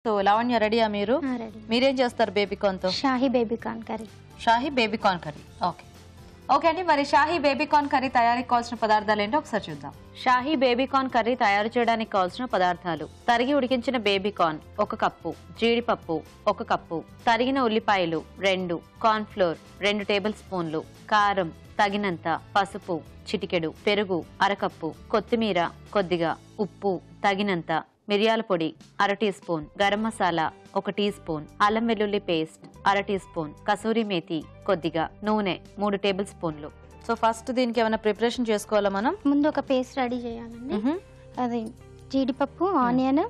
So Lavanya రెడీయా మీరు? Ready. మీరేం చేస్తారు బేబీకార్న్ తో? Shahi baby corn curry. Shahi baby corn curry. Okay okay అండి, మరి షాహీ బేబీకార్న్ కర్రీ తయారీకి కావాల్సిన పదార్థాలు ఏంటో ఒకసారి చూద్దాం. షాహీ బేబీకార్న్ కర్రీ తయారు చేయడానికి కావాల్సిన పదార్థాలు: తరిగి ఉడికించిన బేబీకార్న్ 1 కప్పు, జీడిపప్పు 1 కప్పు, తరిగిన ఉల్లిపాయలు 2, కార్న్ ఫ్లోర్ 2 టేబుల్ స్పూన్లు, కారం తగినంత, పసుపు చిటికెడు, పెరుగు 1/2 కప్పు, కొత్తిమీర కొద్దిగా, ఉప్పు తగినంత, మిరియాల పొడి 1/2 teaspoon, garam masala 1 teaspoon, అల్లం వెల్లుల్లి paste 1/2 teaspoon, kasuri methi కొద్దిగా, నూనె 3 టేబుల్ స్పూన్లు. సో ఫస్ట్ దీనికి ఏమైనా ప్రిపరేషన్ చేసుకోవాలా మనం? ముందు ఒక పేస్ట్ రెడీ చేయాలండి. అది జీడిపప్పు, ఆనియన్,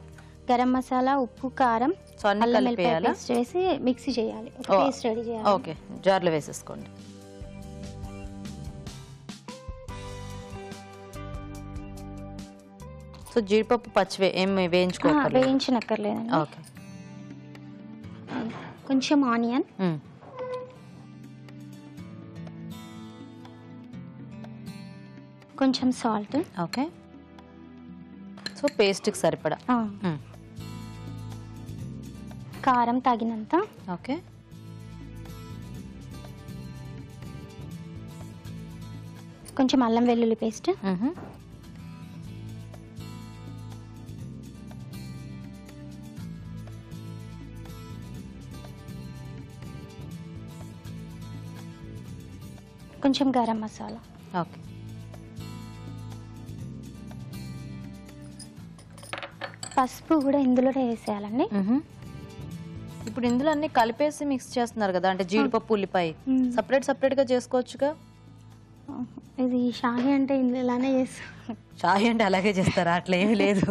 గరం మసాలా, ఉప్పు, కారం, అల్లం వెల్లుల్లి పేస్ట్ వేసి మిక్సీ చేయాలి. పేస్ట్ రెడీ చేయాలి. ఓకే, జార్లో వేసేసుకోండి. సో జీడిపప్పు పచ్చివే ఏం వేయించనక్కర్లేదండి. ఓకే, కొంచెం ఆనియన్, కొంచెం సాల్ట్. ఓకే, సో పేస్ట్కి సరిపడా కారం తగినంత. ఓకే, కొంచెం అల్లం వెల్లుల్లి పేస్ట్, కొంచెం గరం మసాలా. ఓకే, పసుపు కూడా ఇందులో వేసేయాలండి. ఇప్పుడు ఇందులో అన్ని కలిపేసి మిక్స్ చేస్తున్నారు కదా, అంటే జీడిపప్పు ఉల్లిపాయ సపరేట్ గా చేసుకోవచ్చుగా. ఇది షాహీ అంటే ఇందులో ఇలానే చేస్తాం. షాహీ అంటే అలాగే చేస్తారా? అట్లా ఏమీ లేదు.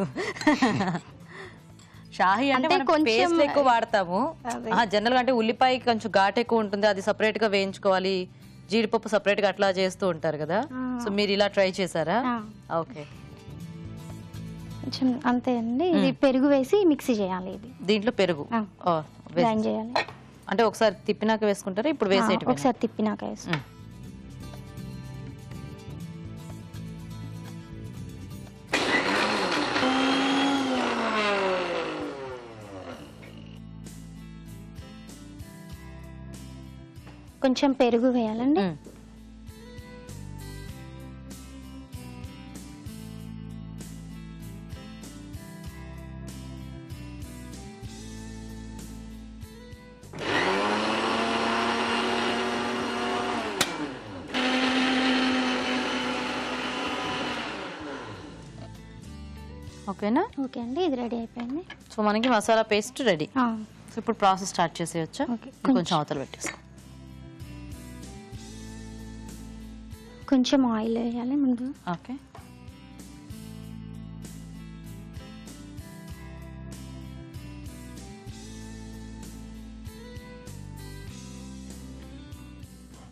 షాహీ అంటే మనం పేస్ట్ ఎక్కువ వాడతాము జనరల్ గా. అంటే ఉల్లిపాయ కొంచెం ఘాటు ఎక్కువ ఉంటుంది, అది సపరేట్ గా వేయించుకోవాలి. జీడిపప్పు సపరేట్ గా అట్లా చేస్తూ ఉంటారు కదా. సో మీరు ఇలా ట్రై చేశారా? ఓకే, కొంచెం అంతే అండి. ఇది పెరుగు వేసి మిక్సీ చేయాలి. ఇది దీంట్లో పెరుగు గ్రైండ్ చేయాలి. అంటే ఒకసారి తిప్పినాక వేసుకుంటారా? ఇప్పుడు వేసేటి ఒకసారి తిప్పినాక వేసి. కొంచెం పెరుగు వేయాలండి. ఓకేనా? ఓకే అండి, ఇది రెడీ అయిపోయింది. సో మనకి మసాలా పేస్ట్ రెడీ. సో ఇప్పుడు ప్రాసెస్ స్టార్ట్ చేసేయచ్చా? కొంచెం అవతల పెట్టేసుకో. కొంచెం ఆయిల్ వేయాలి ముందు. ఓకే,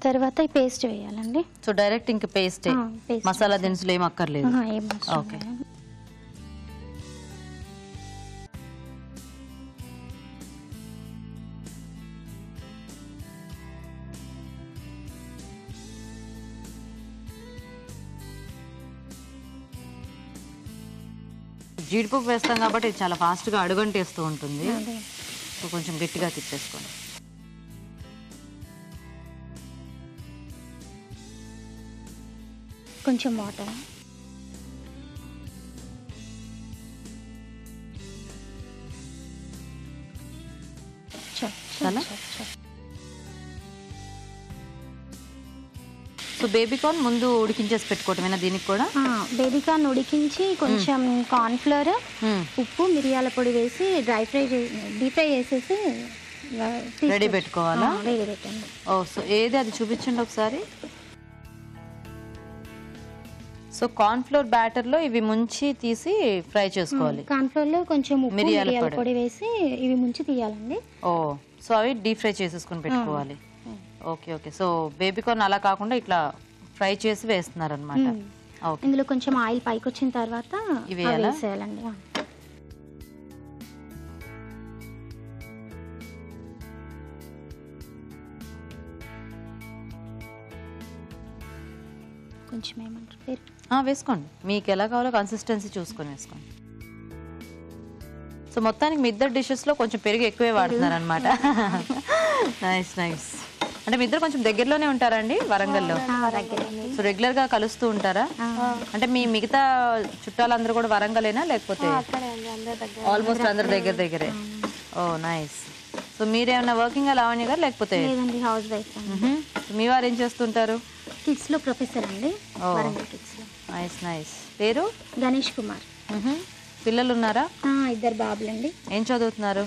తర్వాత ఈ పేస్ట్ వేయాలండి. సో డైరెక్ట్ ఇంకా పేస్ట్, మసాలా దినుసులు ఏం అక్కర్లేదు. ఓకే, జీడిపప్పు వేస్తాం కాబట్టి ఇది చాలా ఫాస్ట్గా అడుగంటేస్తూ ఉంటుంది. సో కొంచెం గట్టిగా తిప్పేసుకోండి. కొంచెం వాటర్. చాలా. సో బేబీకార్న్ ముందు ఉడికించేసి పెట్టుకోవటమేనా దీనికి కూడా? బేబీకార్న్ ఉడికించి కొంచెం కార్న్ ఫ్లోర్, ఉప్పు, మిరియాల పొడి వేసి డీప్ ఫ్రై చేసేసి రెడీ పెట్టుకోవాలా? రెడీ పెట్టండి. ఓ, సో ఏది అది చూపించండి ఒకసారి. సో కార్న్ ఫ్లోర్ బ్యాటర్ లో ఇవి ముంచి తీసి ఫ్రై చేసుకోవాలి. కార్న్ ఫ్లోర్ లో కొంచెం ఉప్పు, మిరియాల పొడి వేసి ఇవి ముంచి తీయాలండి. ఓ, సో అవి డీప్ ఫ్రై చేసేసుకుని పెట్టుకోవాలి. ఓకే ఓకే, సో బేబీకార్న్ అలా కాకుండా ఇట్లా ఫ్రై చేసి వేస్తున్నారు అనమాట. ఇందులో కొంచెం ఆయిల్ పైకి వచ్చిన తర్వాత ఇవి వేసేయాలండి. కొంచెం ఏమంటారు వేసుకోండి, మీకు ఎలా కావాలో కన్సిస్టెన్సీ చూసుకొని వేసుకోండి. సో మొత్తానికి మీ ఇద్దరు డిషెస్ లో కొంచెం పెరుగు ఎక్కువే వాడుతున్నారు అనమాట. Nice nice. అంటే మీ ఇద్దరు కొంచెం దగ్గరలోనే ఉంటారండి వరంగల్లో? సో రెగ్యులర్ గా కలుస్తూ ఉంటారా? అంటే మీ మిగతా చుట్టాలందరూ కూడా వరంగలేనా లేకపోతే? ఆల్మోస్ట్ అందరు దగ్గర దగ్గరే. ఓ నైస్. సో మీరేమన్నా వర్కింగ్ లావణ్య గారు లేకపోతే? House wife. మీ వారు ఏం చేస్తుంటారు? కిడ్స్ లో ప్రొఫెసర్ అండి, వరంగల్ కిడ్స్ లో. Nice nice. పేరు? గణేష్ కుమార్. పిల్లలు ఉన్నారా? 2 బాబులండి. ఏం చదువుతున్నారు?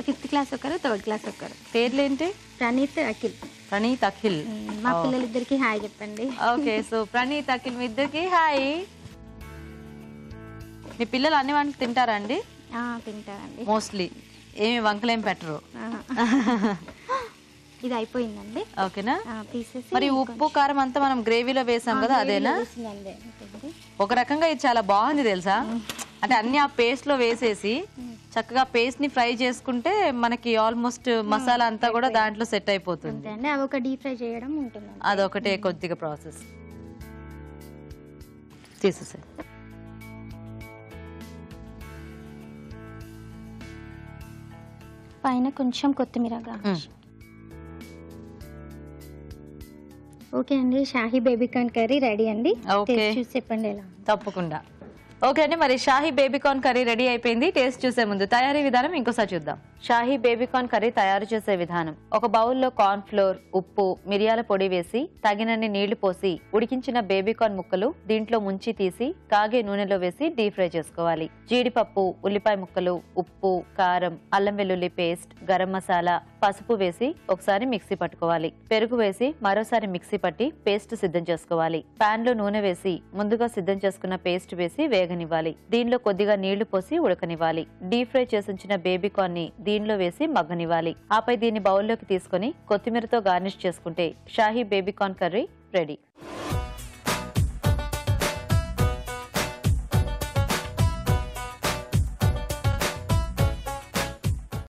ఫిఫ్త్ క్లాస్ ఒకరు, 3rd క్లాస్ ఒకరు. పేర్లేంటి? ప్రణీత్, అఖిల్. ప్రణీత్, అఖిల్. మా పిల్లలిద్దరికి హాయ్ చెప్పండి. ఓకే. సో ప్రణీత్, అఖిల్ మీ ఇద్దరికి హాయ్. మీ పిల్లలు అన్ని వంటలు తింటారా అండి? తింటారండి మోస్ట్లీ. ఏమి వంకలేం పెట్టరు? ఇది అయిపోయిందండి. ఓకేనా? తీసేసి మరి ఉప్పు కారం అంతా మనం గ్రేవీలో వేసాం కదా, అదేనా? ఒక రకంగా ఇది చాలా బాగుంది తెలుసా. అంటే అన్ని ఆ పేస్ట్ లో వేసేసి చక్కగా పేస్ట్ ని ఫ్రై చేసుకుంటే మనకి ఆల్మోస్ట్ మసాలా అంతా కూడా దాంట్లో సెట్ అయిపోతుంది. అవి ఒక డీప్ ఫ్రై చేయడం ఉంటుంది, అదొకటే కొద్దిగా ప్రాసెస్. తీసేసే. పైన కొంచెం కొత్తిమీర. ఓకే అండి, షాహీ బేబీకార్న్ కర్రీ రెడీ అండి. చూసి చెప్పండి ఎలా. తప్పకుండా. ఓకే అండి, మరి షాహీ బేబీకార్న్ కర్రీ రెడీ అయిపోయింది. టేస్ట్ చూసే ముందు తయారీ విధానం ఇంకోసారి చూద్దాం. షాహీ బేబీకార్న్ కర్రీ తయారు చేసే విధానం: ఒక బౌల్లో కార్న్ ఫ్లోర్, ఉప్పు, మిరియాల పొడి వేసి తగినన్ని నీళ్లు పోసి ఉడికించిన బేబీకార్న్ ముక్కలు దీంట్లో ముంచి తీసి కాగే నూనెలో వేసి డీప్ ఫ్రై చేసుకోవాలి. జీడిపప్పు, ఉల్లిపాయ ముక్కలు, ఉప్పు, కారం, అల్లం వెల్లుల్లి పేస్ట్, గరం మసాలా, పసుపు వేసి ఒకసారి మిక్సీ పట్టుకోవాలి. పెరుగు వేసి మరోసారి మిక్సీ పట్టి పేస్ట్ సిద్ధం చేసుకోవాలి. పాన్ లో నూనె వేసి ముందుగా సిద్ధం చేసుకున్న పేస్ట్ వేసి వేగనివ్వాలి. దీనిలో కొద్దిగా నీళ్లు పోసి ఉడకనివ్వాలి. డీప్ ఫ్రై చేసి ఉంచిన బేబీకార్న్ ని దీనిలో వేసి మగ్గనివ్వాలి. ఆపై దీన్ని బౌల్లోకి తీసుకుని కొత్తిమీరతో గార్నిష్ చేసుకుంటే షాహీ బేబీకార్న్ కర్రీ రెడీ.